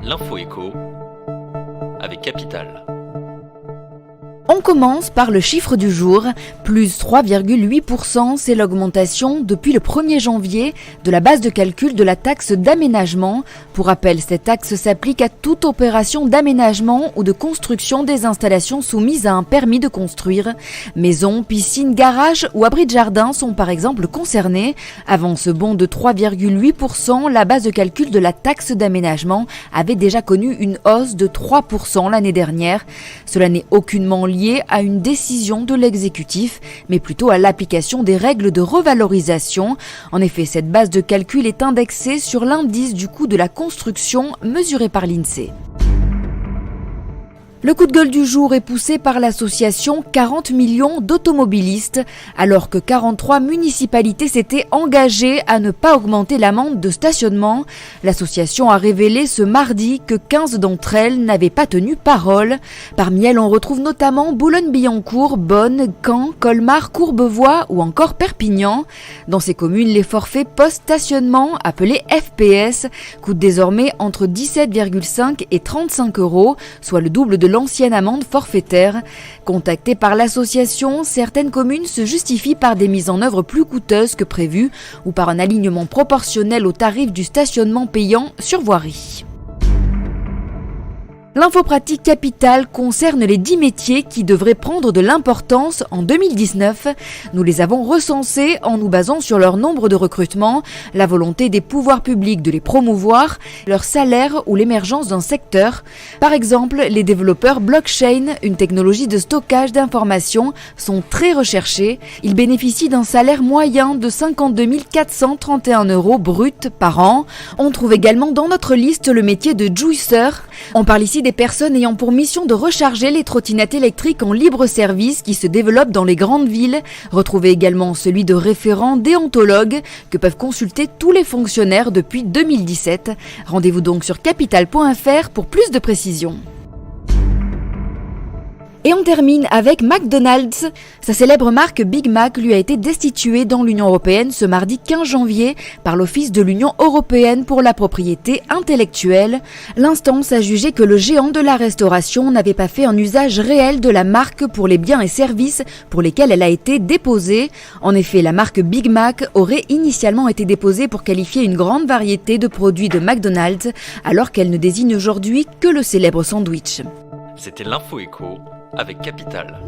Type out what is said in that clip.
L'info écho avec Capital. On commence par le chiffre du jour, plus 3,8%, c'est l'augmentation depuis le 1er janvier de la base de calcul de la taxe d'aménagement. Pour rappel, cette taxe s'applique à toute opération d'aménagement ou de construction des installations soumises à un permis de construire. Maisons, piscines, garages ou abris de jardin sont par exemple concernés. Avant ce bond de 3,8%, la base de calcul de la taxe d'aménagement avait déjà connu une hausse de 3% l'année dernière. Cela n'est aucunement lié à une décision de l'exécutif, mais plutôt à l'application des règles de revalorisation. En effet, cette base de calcul est indexée sur l'indice du coût de la construction mesuré par l'INSEE. Le coup de gueule du jour est poussé par l'association 40 millions d'automobilistes, alors que 43 municipalités s'étaient engagées à ne pas augmenter l'amende de stationnement. L'association a révélé ce mardi que 15 d'entre elles n'avaient pas tenu parole. Parmi elles, on retrouve notamment Boulogne-Billancourt, Bonn, Caen, Colmar, Courbevoie ou encore Perpignan. Dans ces communes, les forfaits post-stationnement, appelés FPS, coûtent désormais entre 17,5 et 35 €, soit le double de l'ancienne amende forfaitaire. Contactées par l'association, certaines communes se justifient par des mises en œuvre plus coûteuses que prévues ou par un alignement proportionnel au tarif du stationnement payant sur voirie. L'info pratique Capital concerne les 10 métiers qui devraient prendre de l'importance en 2019. Nous les avons recensés en nous basant sur leur nombre de recrutements, la volonté des pouvoirs publics de les promouvoir, leur salaire ou l'émergence d'un secteur. Par exemple, les développeurs blockchain, une technologie de stockage d'informations, sont très recherchés. Ils bénéficient d'un salaire moyen de 52 431 € brut par an. On trouve également dans notre liste le métier de juicer. On parle ici des personnes ayant pour mission de recharger les trottinettes électriques en libre service qui se développent dans les grandes villes. Retrouvez également celui de référent déontologue que peuvent consulter tous les fonctionnaires depuis 2017. Rendez-vous donc sur capital.fr pour plus de précisions. Et on termine avec McDonald's. Sa célèbre marque Big Mac lui a été destituée dans l'Union européenne ce mardi 15 janvier par l'Office de l'Union européenne pour la propriété intellectuelle. L'instance a jugé que le géant de la restauration n'avait pas fait un usage réel de la marque pour les biens et services pour lesquels elle a été déposée. En effet, la marque Big Mac aurait initialement été déposée pour qualifier une grande variété de produits de McDonald's, alors qu'elle ne désigne aujourd'hui que le célèbre sandwich. C'était l'info écho avec Capital.